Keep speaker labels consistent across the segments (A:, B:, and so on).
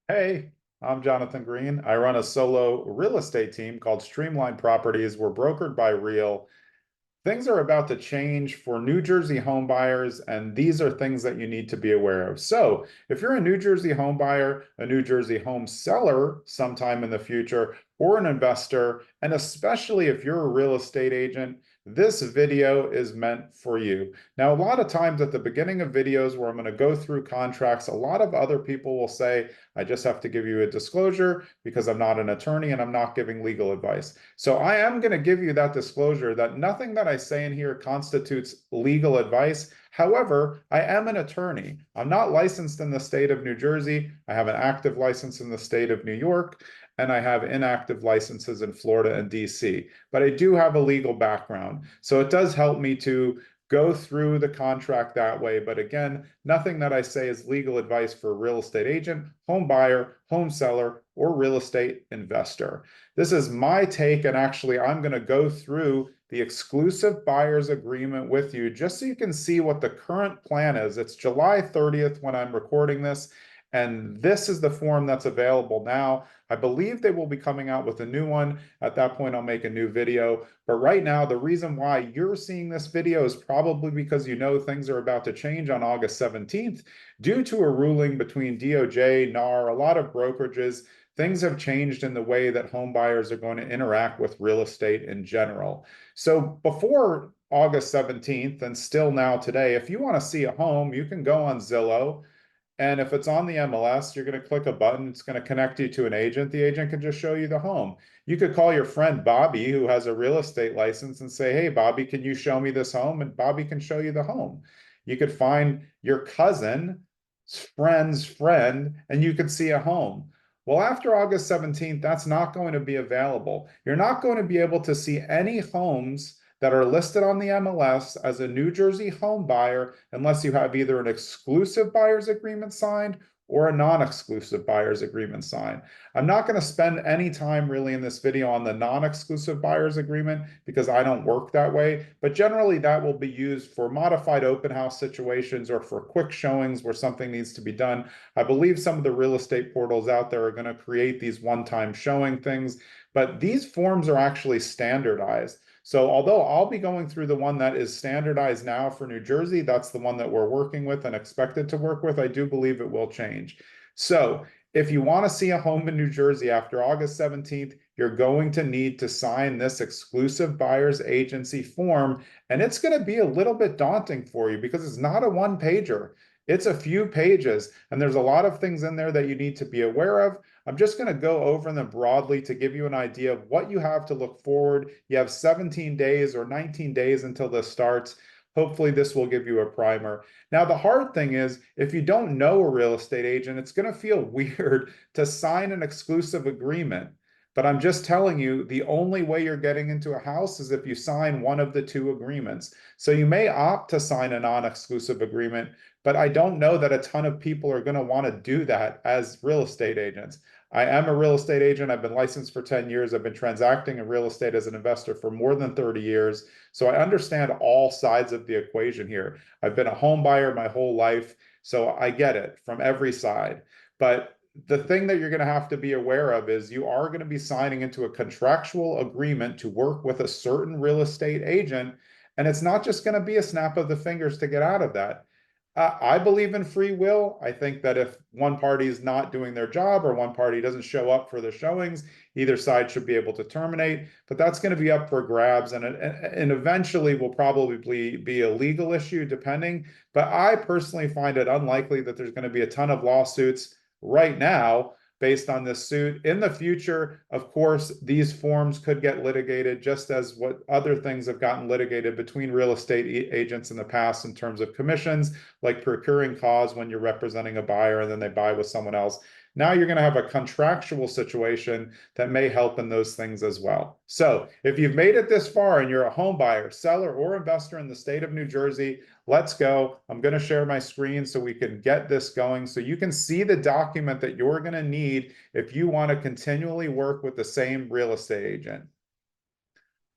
A: Hey, I'm Jonathan Green. I run a solo real estate team called Streamline Properties. We're brokered by Real. Things are about to change for New Jersey home buyers, and these are things that you need to be aware of. So, if you're a New Jersey home buyer, a New Jersey home seller sometime in the future, or an investor, and especially if you're a real estate agent, this video is meant for you. Now, a lot of times at the beginning of videos where I'm going to go through contracts, a lot of other people will say, I just have to give you a disclosure because I'm not an attorney and I'm not giving legal advice. So I am going to give you that disclosure that nothing that I say in here constitutes legal advice. However, I am an attorney. I'm not licensed in the state of New Jersey. I have an active license in the state of New York, and I have inactive licenses in Florida and DC. But I do have a legal background. So it does help me to go through the contract that way. But again, nothing that I say is legal advice for a real estate agent, home buyer, home seller, or real estate investor. This is my take, and actually, I'm going to go through the exclusive buyer's agreement with you just so you can see what the current plan is. It's July 30th when I'm recording this, and this is the form that's available now. I believe they will be coming out with a new one. At that point, I'll make a new video. But right now, the reason why you're seeing this video is probably because you know things are about to change on August 17th due to a ruling between DOJ, NAR, a lot of brokerages. Things have changed in the way that home buyers are going to interact with real estate in general. So before August 17th and still now today, if you want to see a home, you can go on Zillow. And if it's on the MLS, you're going to click a button. It's going to connect you to an agent. The agent can just show you the home. You could call your friend Bobby, who has a real estate license, and say, hey, Bobby, can you show me this home? And Bobby can show you the home. You could find your cousin's friend's friend, and you could see a home. Well, after August 17th, that's not going to be available. You're not going to be able to see any homes that are listed on the MLS as a New Jersey home buyer unless you have either an exclusive buyer's agreement signed or a non-exclusive buyer's agreement signed. I'm not going to spend any time really in this video on the non-exclusive buyer's agreement because I don't work that way, but generally that will be used for modified open house situations or for quick showings where something needs to be done. I believe some of the real estate portals out there are going to create these one-time showing things, but these forms are actually standardized. So although I'll be going through the one that is standardized now for New Jersey, that's the one that we're working with and expected to work with, I do believe it will change. So if you want to see a home in New Jersey after August 17th, you're going to need to sign this exclusive buyer's agency form. And it's going to be a little bit daunting for you because it's not a one pager. It's a few pages, and there's a lot of things in there that you need to be aware of. I'm just going to go over them broadly to give you an idea of what you have to look forward. You have 17 days or 19 days until this starts. Hopefully, this will give you a primer. Now, the hard thing is, if you don't know a real estate agent, it's going to feel weird to sign an exclusive agreement. But I'm just telling you, the only way you're getting into a house is if you sign one of the two agreements. So you may opt to sign a non-exclusive agreement, but I don't know that a ton of people are going to want to do that as real estate agents. I am a real estate agent. I've been licensed for 10 years. I've been transacting in real estate as an investor for more than 30 years. So I understand all sides of the equation here. I've been a home buyer my whole life, so I get it from every side. But the thing that you're going to have to be aware of is you are going to be signing into a contractual agreement to work with a certain real estate agent. And it's not just going to be a snap of the fingers to get out of that. I believe in free will. I think that if one party is not doing their job or one party doesn't show up for the showings, either side should be able to terminate. But that's going to be up for grabs, and eventually will probably be a legal issue, depending. But I personally find it unlikely that there's going to be a ton of lawsuits right now based on this suit. In the future, of course, these forms could get litigated just as what other things have gotten litigated between real estate agents in the past in terms of commissions, like procuring cause when you're representing a buyer and then they buy with someone else. Now you're going to have a contractual situation that may help in those things as well. So if you've made it this far and you're a home buyer, seller, or investor in the state of New Jersey, let's go. I'm going to share my screen so we can get this going so you can see the document that you're going to need if you want to continually work with the same real estate agent.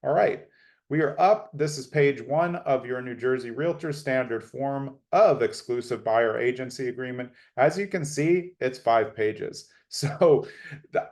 A: All right. We are up. This is page 1 of your New Jersey Realtor standard form of exclusive buyer agency agreement. As you can see, it's 5 pages. So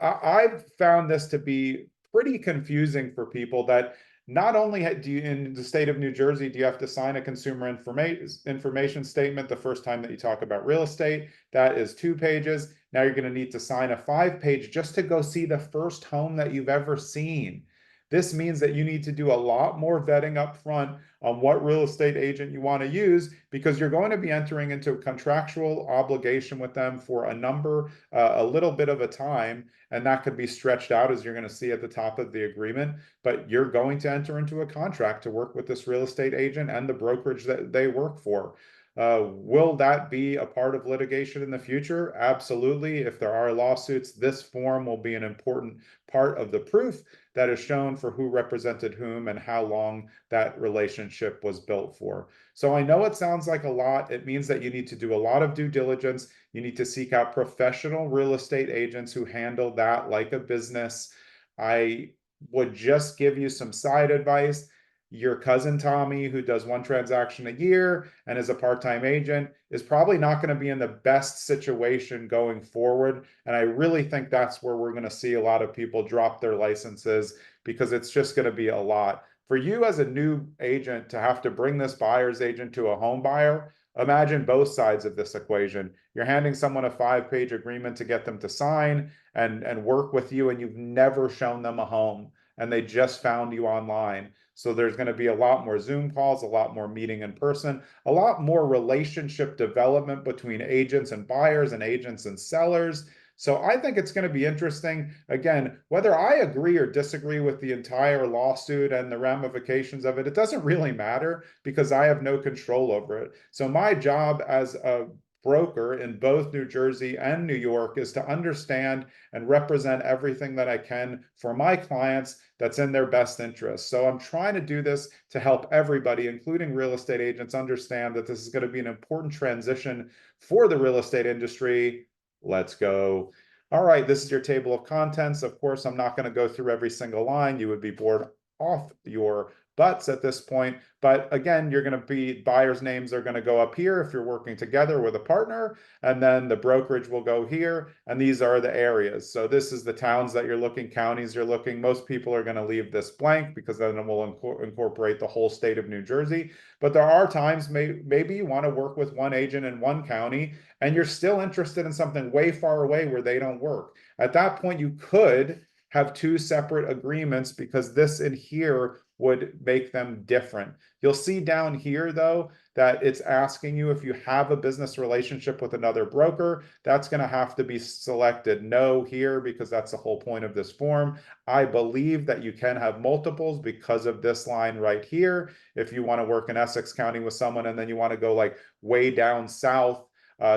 A: I've found this to be pretty confusing for people that not only do you, in the state of New Jersey, do you have to sign a consumer information statement the first time that you talk about real estate? That is 2 pages. Now you're going to need to sign a 5-page just to go see the first home that you've ever seen. This means that you need to do a lot more vetting up front on what real estate agent you want to use, because you're going to be entering into a contractual obligation with them for a little bit of a time, and that could be stretched out, as you're going to see at the top of the agreement. But you're going to enter into a contract to work with this real estate agent and the brokerage that they work for. Will that be a part of litigation in the future? Absolutely. If there are lawsuits, this form will be an important part of the proof that is shown for who represented whom and how long that relationship was built for. So I know it sounds like a lot. It means that you need to do a lot of due diligence. You need to seek out professional real estate agents who handle that like a business. I would just give you some side advice. Your cousin Tommy, who does 1 transaction a year and is a part-time agent, is probably not going to be in the best situation going forward. And I really think that's where we're going to see a lot of people drop their licenses, because it's just going to be a lot. For you as a new agent to have to bring this buyer's agent to a home buyer, imagine both sides of this equation. You're handing someone a 5-page agreement to get them to sign and work with you, and you've never shown them a home, and they just found you online. So there's going to be a lot more Zoom calls, a lot more meeting in person, a lot more relationship development between agents and buyers and agents and sellers. So I think it's going to be interesting. Again, whether I agree or disagree with the entire lawsuit and the ramifications of it, it doesn't really matter, because I have no control over it. So my job as a broker in both New Jersey and New York is to understand and represent everything that I can for my clients that's in their best interest. So I'm trying to do this to help everybody, including real estate agents, understand that this is going to be an important transition for the real estate industry. Let's go. All right, this is your table of contents. Of course, I'm not going to go through every single line. You would be bored off your butts at this point. But again, you're going to be, buyers' names are going to go up here if you're working together with a partner, and then the brokerage will go here, and these are the areas. So this is the towns that you're looking, counties you're looking. Most people are going to leave this blank, because then it will incorporate the whole state of New Jersey. But there are times maybe you want to work with one agent in one county, and you're still interested in something way far away where they don't work. At that point, you could have 2 separate agreements, because this in here would make them different. You'll see down here, though, that it's asking you if you have a business relationship with another broker. That's going to have to be selected no here, because that's the whole point of this form. I believe that you can have multiples because of this line right here. If you want to work in Essex County with someone, and then you want to go like way down south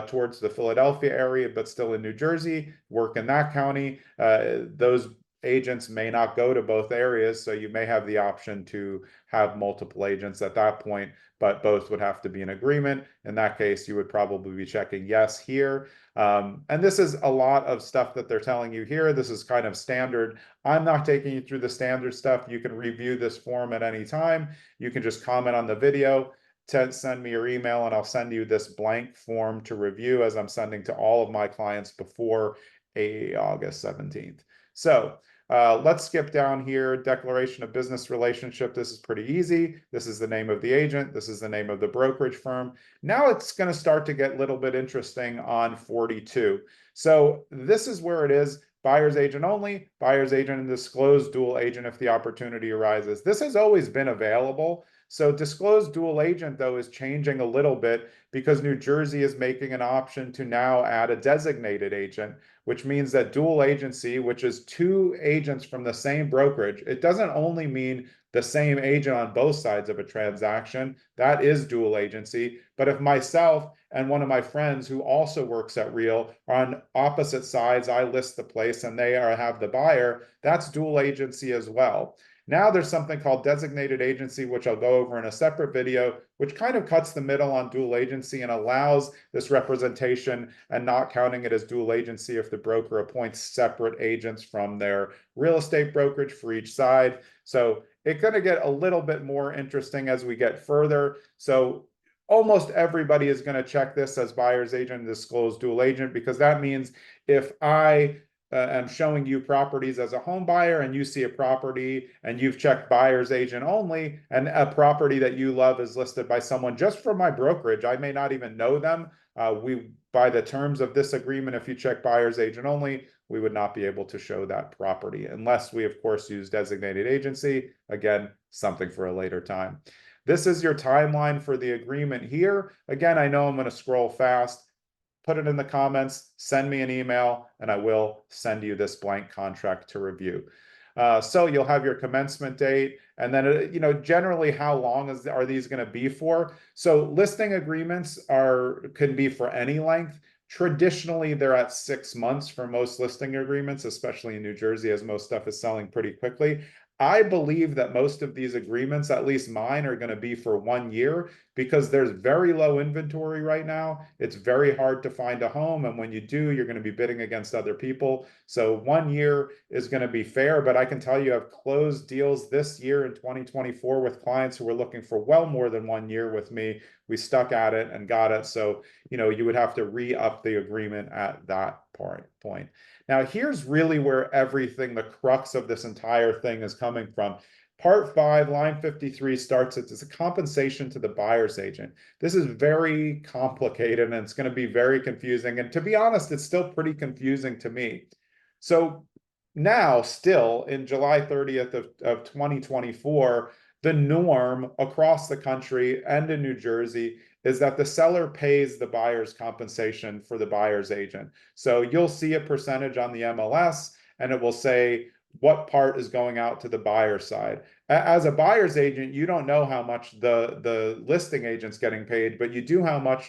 A: towards the Philadelphia area, but still in New Jersey, work in that county, those agents may not go to both areas, so you may have the option to have multiple agents at that point, but both would have to be in agreement. In that case, you would probably be checking yes here. And this is a lot of stuff that they're telling you here. This is kind of standard. I'm not taking you through the standard stuff. You can review this form at any time. You can just comment on the video, send me your email, and I'll send you this blank form to review, as I'm sending to all of my clients before August 17th. So let's skip down here. Declaration of business relationship. This is pretty easy. This is the name of the agent. This is the name of the brokerage firm. Now it's going to start to get a little bit interesting on 42. So this is where it is. Buyer's agent only, buyer's agent, and disclosed dual agent if the opportunity arises. This has always been available. So disclosed dual agent, though, is changing a little bit, because New Jersey is making an option to now add a designated agent, which means that dual agency, which is 2 agents from the same brokerage, it doesn't only mean the same agent on both sides of a transaction. That is dual agency. But if myself and one of my friends who also works at Real are on opposite sides, I list the place and they have the buyer, that's dual agency as well. Now there's something called designated agency, which I'll go over in a separate video, which kind of cuts the middle on dual agency and allows this representation, and not counting it as dual agency if the broker appoints separate agents from their real estate brokerage for each side. So it's going to get a little bit more interesting as we get further. So almost everybody is going to check this as buyer's agent, disclose dual agent, because that means if I am showing you properties as a home buyer and you see a property and you've checked buyer's agent only, and a property that you love is listed by someone just from my brokerage, I may not even know them. By the terms of this agreement, if you check buyer's agent only, we would not be able to show that property unless we, of course, use designated agency. Again, something for a later time. This is your timeline for the agreement here. Again, I know I'm going to scroll fast. Put it in the comments, send me an email, and I will send you this blank contract to review. So you'll have your commencement date, and then generally how long are these going to be for? So listing agreements can be for any length. Traditionally, they're at 6 months for most listing agreements, especially in New Jersey, as most stuff is selling pretty quickly. I believe that most of these agreements, at least mine, are going to be for 1 year because there's very low inventory right now. It's very hard to find a home. And when you do, you're going to be bidding against other people. So 1 year is going to be fair. But I can tell you, I've closed deals this year in 2024 with clients who were looking for well more than 1 year with me. We stuck at it and got it. So, you would have to re-up the agreement at that point. Now, here's really where everything, the crux of this entire thing is coming from. Part 5, line 53 starts as a compensation to the buyer's agent. This is very complicated and it's going to be very confusing. And to be honest, it's still pretty confusing to me. So now, still in July 30th of 2024, the norm across the country and in New Jersey is that the seller pays the buyer's compensation for the buyer's agent. So you'll see a percentage on the MLS and it will say what part is going out to the buyer side. As a buyer's agent, you don't know how much the listing agent's getting paid, but you do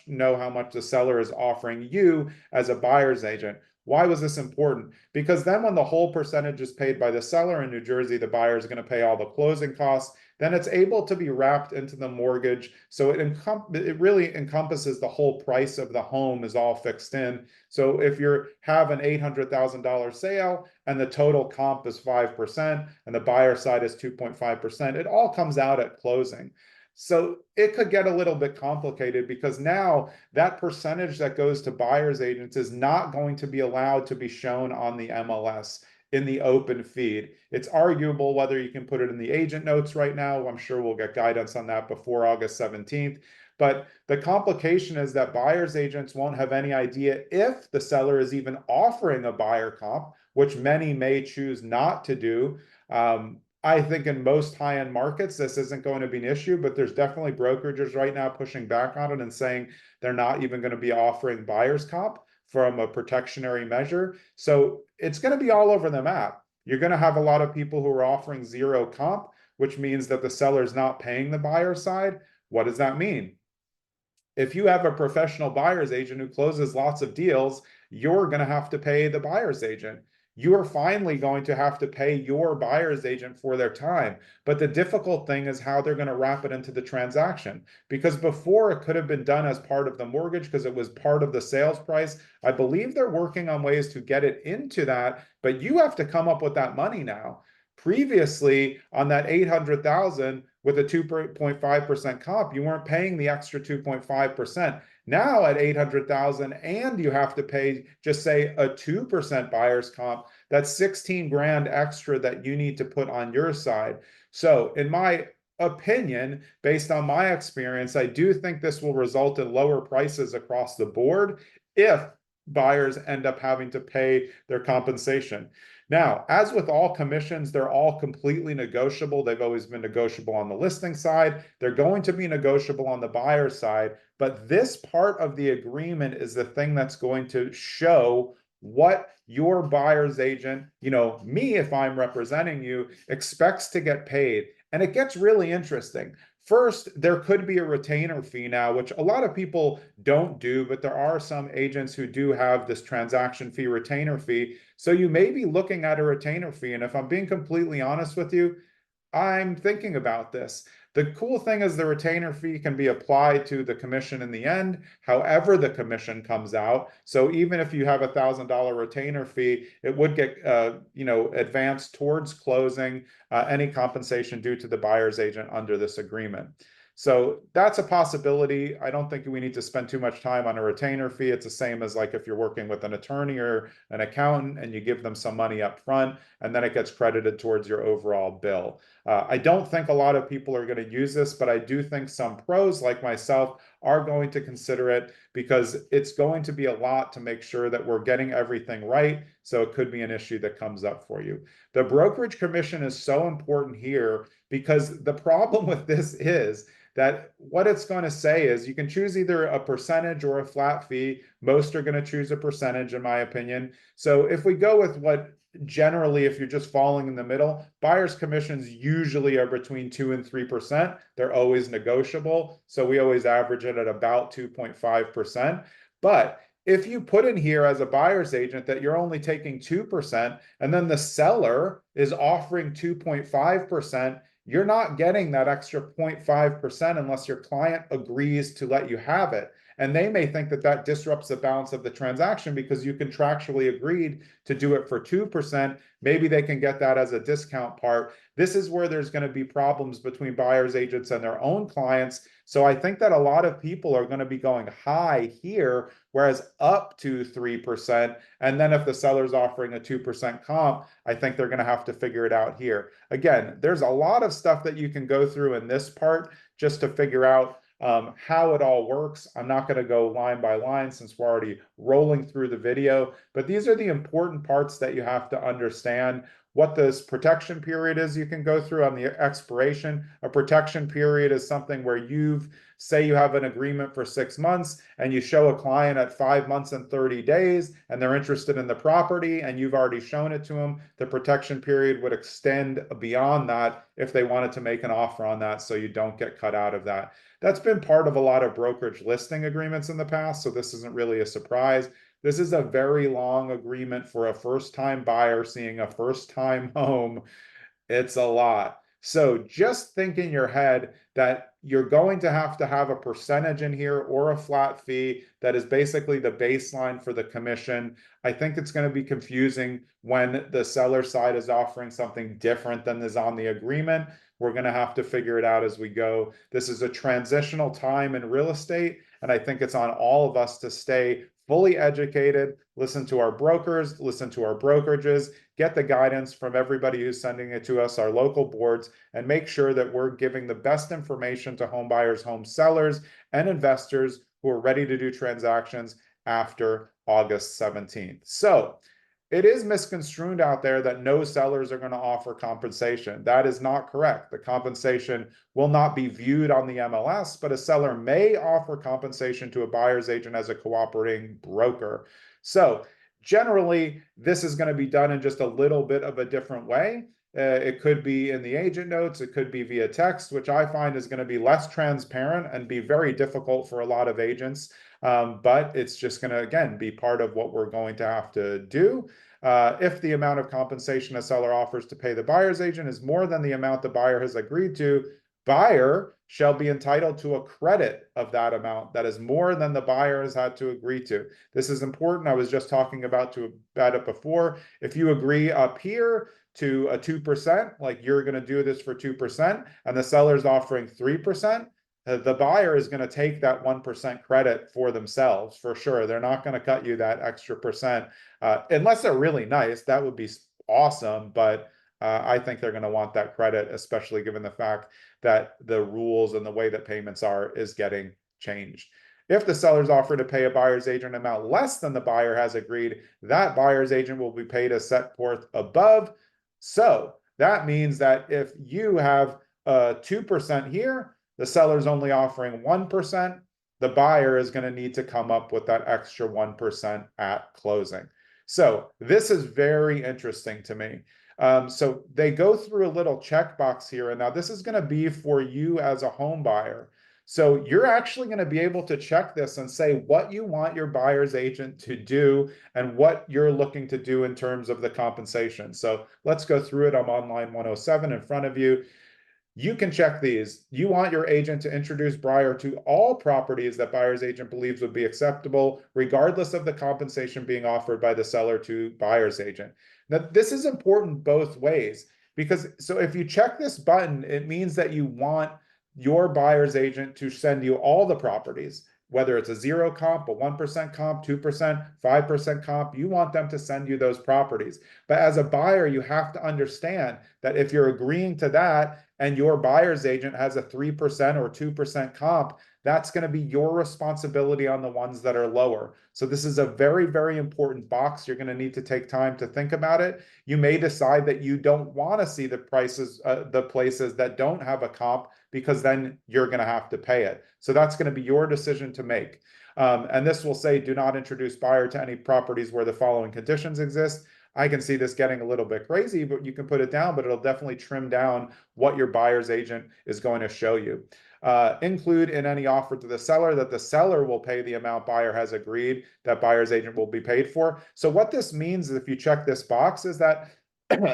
A: know how much the seller is offering you as a buyer's agent. Why was this important? Because then when the whole percentage is paid by the seller in New Jersey, the buyer is going to pay all the closing costs. Then it's able to be wrapped into the mortgage. So it really encompasses the whole price of the home is all fixed in. So if you have an $800,000 sale and the total comp is 5% and the buyer side is 2.5%, it all comes out at closing. So it could get a little bit complicated because now that percentage that goes to buyer's agents is not going to be allowed to be shown on the MLS in the open feed. It's arguable whether you can put it in the agent notes right now. I'm sure we'll get guidance on that before August 17th. But the complication is that buyer's agents won't have any idea if the seller is even offering a buyer comp, which many may choose not to do. I think in most high-end markets, this isn't going to be an issue, but there's definitely brokerages right now pushing back on it and saying they're not even going to be offering buyer's comp from a protectionary measure. So it's going to be all over the map. You're going to have a lot of people who are offering zero comp, which means that the seller is not paying the buyer side. What does that mean? If you have a professional buyer's agent who closes lots of deals, you're going to have to pay the buyer's agent. You are finally going to have to pay your buyer's agent for their time. But the difficult thing is how they're going to wrap it into the transaction. Because before it could have been done as part of the mortgage because it was part of the sales price. I believe they're working on ways to get it into that, but you have to come up with that money now. Previously, on that 800,000 with a 2.5% comp, you weren't paying the extra 2.5%. Now at 800,000 and you have to pay just say a 2% buyer's comp, that's 16 grand extra that you need to put on your side. So in my opinion, based on my experience, I do think this will result in lower prices across the board if buyers end up having to pay their compensation. Now, as with all commissions, they're all completely negotiable. They've always been negotiable on the listing side. They're going to be negotiable on the buyer side. But this part of the agreement is the thing that's going to show what your buyer's agent, me, if I'm representing you, expects to get paid. And it gets really interesting. First, there could be a retainer fee now, which a lot of people don't do, but there are some agents who do have this transaction fee, retainer fee. So you may be looking at a retainer fee. And if I'm being completely honest with you, I'm thinking about this. The cool thing is the retainer fee can be applied to the commission in the end, however the commission comes out. So even if you have $1,000 retainer fee, it would get advanced towards closing any compensation due to the buyer's agent under this agreement. So that's a possibility. I don't think we need to spend too much time on a retainer fee. It's the same as like if you're working with an attorney or an accountant and you give them some money up front and then it gets credited towards your overall bill. I don't think a lot of people are going to use this, but I do think some pros like myself are going to consider it because it's going to be a lot to make sure that we're getting everything right. So it could be an issue that comes up for you. The brokerage commission is so important here because the problem with this is that what it's going to say is you can choose either a percentage or a flat fee. Most are going to choose a percentage, in my opinion. So if we go with what generally, if you're just falling in the middle, buyer's commissions usually are between 2 and 3%. They're always negotiable. So we always average it at about 2.5%. But if you put in here as a buyer's agent that you're only taking 2% and then the seller is offering 2.5%, you're not getting that extra 0.5% unless your client agrees to let you have it. And they may think that that disrupts the balance of the transaction because you contractually agreed to do it for 2%. Maybe they can get that as a discount part. This is where there's going to be problems between buyer's agents and their own clients. So I think that a lot of people are going to be going high here, whereas up to 3%. And then if the seller's offering a 2% comp, I think they're going to have to figure it out here. Again, there's a lot of stuff that you can go through in this part just to figure out how it all works. I'm not going to go line by line since we're already rolling through the video, but these are the important parts that you have to understand. What this protection period is you can go through on the expiration. A protection period is something where say you have an agreement for 6 months and you show a client at 5 months and 30 days and they're interested in the property and you've already shown it to them, the protection period would extend beyond that if they wanted to make an offer on that so you don't get cut out of that. That's been part of a lot of brokerage listing agreements in the past, so this isn't really a surprise. This is a very long agreement for a first-time buyer seeing a first-time home. It's a lot. So just think in your head that you're going to have a percentage in here or a flat fee that is basically the baseline for the commission. I think it's going to be confusing when the seller side is offering something different than is on the agreement. We're going to have to figure it out as we go. This is a transitional time in real estate, and I think it's on all of us to stay fully educated, listen to our brokers, listen to our brokerages, get the guidance from everybody who's sending it to us, our local boards, and make sure that we're giving the best information to home buyers, home sellers, and investors who are ready to do transactions after August 17th. So it is misconstrued out there that no sellers are going to offer compensation. That is not correct. The compensation will not be viewed on the MLS, but a seller may offer compensation to a buyer's agent as a cooperating broker. So generally, this is going to be done in just a little bit of a different way. It could be in the agent notes. It could be via text, which I find is going to be less transparent and be very difficult for a lot of agents. But it's just going to, again, be part of what we're going to have to do. If the amount of compensation a seller offers to pay the buyer's agent is more than the amount the buyer has agreed to, buyer shall be entitled to a credit of that amount that is more than the buyer has had to agree to. This is important. I was just talking about it before. If you agree up here to a 2%, like you're going to do this for 2%, and the seller's offering 3%, the buyer is going to take that 1% credit for themselves for sure. They're not going to cut you that extra percent unless they're really nice. That would be awesome, but I think they're going to want that credit, especially given the fact that the rules and the way that payments are is getting changed. If the seller's offer to pay a buyer's agent amount less than the buyer has agreed, that buyer's agent will be paid as set forth above. So that means that if you have 2% here, the seller's only offering 1%, the buyer is going to need to come up with that extra 1% at closing. So this is very interesting to me. So they go through a little checkbox here, and now this is going to be for you as a home buyer. So you're actually going to be able to check this and say what you want your buyer's agent to do and what you're looking to do in terms of the compensation. So let's go through it. I'm on line 107 in front of you. You can check these. You want your agent to introduce buyer to all properties that buyer's agent believes would be acceptable, regardless of the compensation being offered by the seller to buyer's agent. Now, this is important both ways because so if you check this button, it means that you want your buyer's agent to send you all the properties, whether it's a 0 comp, a 1% comp, 2%, 5% comp, you want them to send you those properties. But as a buyer, you have to understand that if you're agreeing to that and your buyer's agent has a 3% or 2% comp, that's going to be your responsibility on the ones that are lower. So this is a very, very important box. You're going to need to take time to think about it. You may decide that you don't want to see the prices, the places that don't have a comp, because then you're going to have to pay it. So that's going to be your decision to make. And this will say, do not introduce buyer to any properties where the following conditions exist. I can see this getting a little bit crazy, but you can put it down, but it'll definitely trim down what your buyer's agent is going to show you. Include in any offer to the seller that the seller will pay the amount buyer has agreed that buyer's agent will be paid for. So what this means is if you check this box is that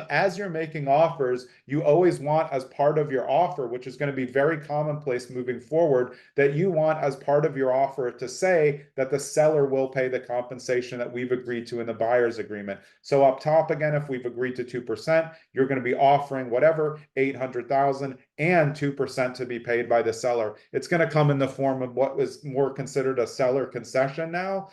A: as you're making offers, you always want as part of your offer, which is going to be very commonplace moving forward, that you want as part of your offer to say that the seller will pay the compensation that we've agreed to in the buyer's agreement. So up top again, if we've agreed to 2%, you're going to be offering whatever, 800,000 and 2% to be paid by the seller. It's going to come in the form of what was more considered a seller concession now,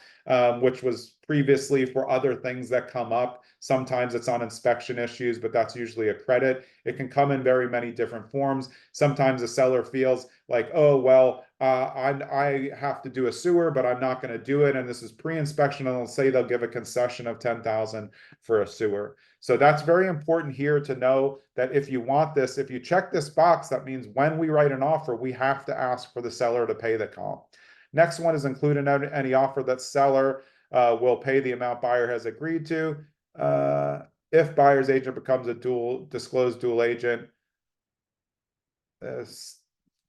A: which was previously for other things that come up. Sometimes it's on inspection issues, but that's usually a credit. It can come in very many different forms. Sometimes the seller feels like, oh, well, I have to do a sewer, but I'm not going to do it. And this is pre-inspection, and they'll say they'll give a concession of 10,000 for a sewer. So that's very important here to know that if you want this, if you check this box, that means when we write an offer, we have to ask for the seller to pay the comp. Next one is include in any offer that seller will pay the amount buyer has agreed to. If buyer's agent becomes a disclosed dual agent,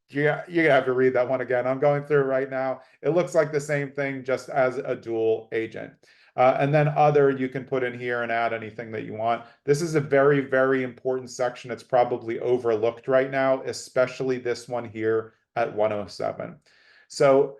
A: yeah, you have to read that one again. I'm going through it right now. It looks like the same thing, just as a dual agent. And then other, you can put in here and add anything that you want. This is a very, very important section. It's probably overlooked right now, especially this one here at 107. So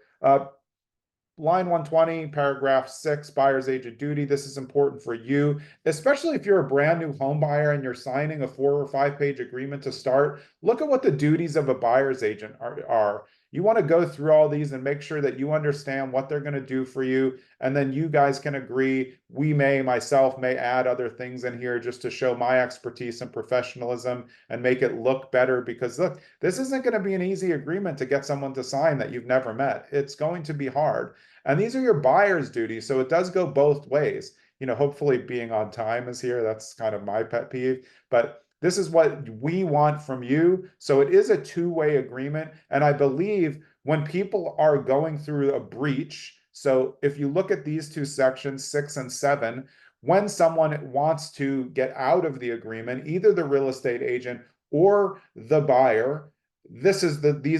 A: line 120, paragraph 6, buyer's agent duty. This is important for you, especially if you're a brand new home buyer and you're signing a 4 or 5 page agreement to start. Look at what the duties of a buyer's agent are. You want to go through all these and make sure that you understand what they're going to do for you. And then you guys can agree. Myself may add other things in here just to show my expertise and professionalism and make it look better. Because look, this isn't going to be an easy agreement to get someone to sign that you've never met. It's going to be hard. And these are your buyer's duties. So it does go both ways. Hopefully being on time is here. That's kind of my pet peeve. But this is what we want from you. So it is a two-way agreement. And I believe when people are going through a breach, so if you look at these two sections, 6 and 7, when someone wants to get out of the agreement, either the real estate agent or the buyer, these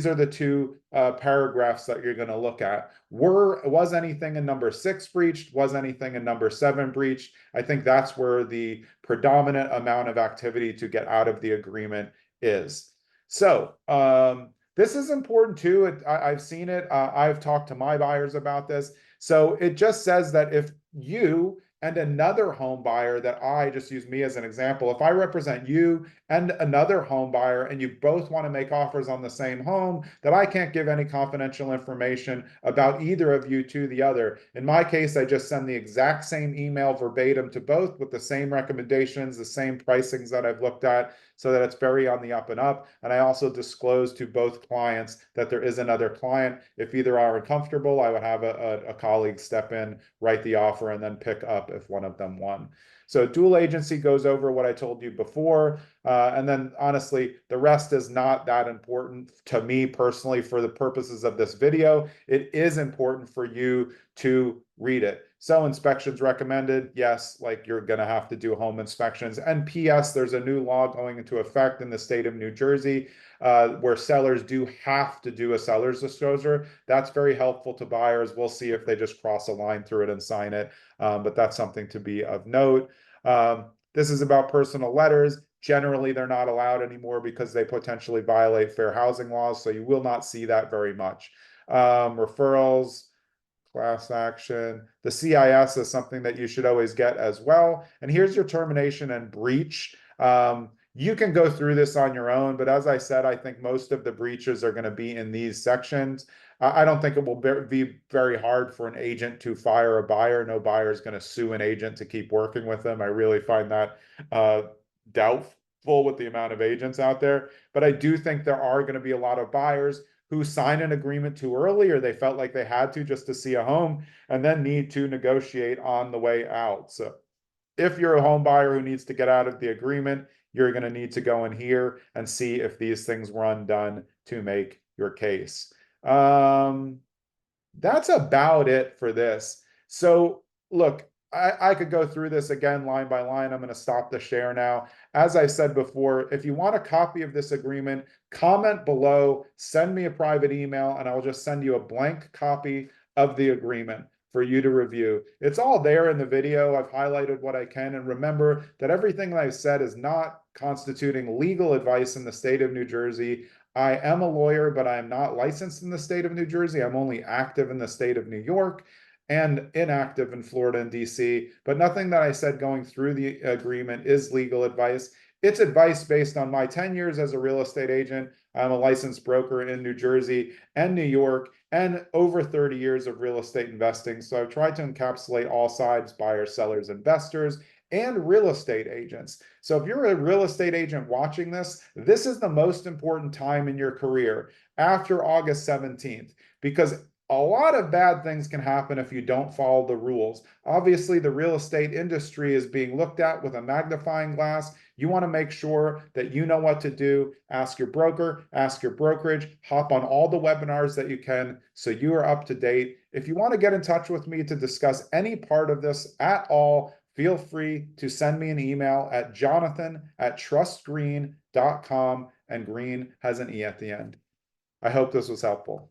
A: are the two paragraphs that you're going to look at. Was anything in number 6 breached? Was anything in number 7 breached? I think that's where the predominant amount of activity to get out of the agreement is. So this is important too. I've seen it. I've talked to my buyers about this. So it just says that if you and another home buyer, that I just use me as an example, if I represent you and another home buyer and you both want to make offers on the same home, that I can't give any confidential information about either of you to the other. In my case, I just send the exact same email verbatim to both with the same recommendations, the same pricings that I've looked at, so that it's very on the up and up. And I also disclose to both clients that there is another client. If either are uncomfortable, I would have a colleague step in, write the offer, and then pick up if one of them won. So dual agency goes over what I told you before. And then honestly, the rest is not that important to me personally for the purposes of this video. It is important for you to read it. So inspections recommended, yes, like you're going to have to do home inspections. And PS, there's a new law going into effect in the state of New Jersey where sellers do have to do a seller's disclosure. That's very helpful to buyers. We'll see if they just cross a line through it and sign it, but that's something to be of note. This is about personal letters. Generally, they're not allowed anymore because they potentially violate fair housing laws, so you will not see that very much. Referrals, class action. The CIS is something that you should always get as well. And here's your termination and breach. You can go through this on your own, but as I said, I think most of the breaches are going to be in these sections. I don't think it will be very hard for an agent to fire a buyer. No buyer is going to sue an agent to keep working with them. I really find that doubtful with the amount of agents out there. But I do think there are going to be a lot of buyers who sign an agreement too early or they felt like they had to just to see a home and then need to negotiate on the way out. So if you're a home buyer who needs to get out of the agreement, you're going to need to go in here and see if these things were undone to make your case. That's about it for this. So look, I could go through this again line by line. I'm going to stop the share now. As I said before, if you want a copy of this agreement, comment below, send me a private email, and I'll just send you a blank copy of the agreement for you to review. It's all there in the video. I've highlighted what I can. And remember that everything that I've said is not constituting legal advice in the state of New Jersey. I am a lawyer, but I am not licensed in the state of New Jersey. I'm only active in the state of New York and inactive in Florida and DC. But nothing that I said going through the agreement is legal advice. It's advice based on my 10 years as a real estate agent. I'm a licensed broker in New Jersey and New York and over 30 years of real estate investing. So I've tried to encapsulate all sides, buyers, sellers, investors, and real estate agents. So if you're a real estate agent watching this, this is the most important time in your career after August 17th, because a lot of bad things can happen if you don't follow the rules. Obviously, the real estate industry is being looked at with a magnifying glass. You want to make sure that you know what to do. Ask your broker, ask your brokerage, hop on all the webinars that you can so you are up to date. If you want to get in touch with me to discuss any part of this at all, feel free to send me an email at jonathan@trustgreen.com, and green has an E at the end. I hope this was helpful.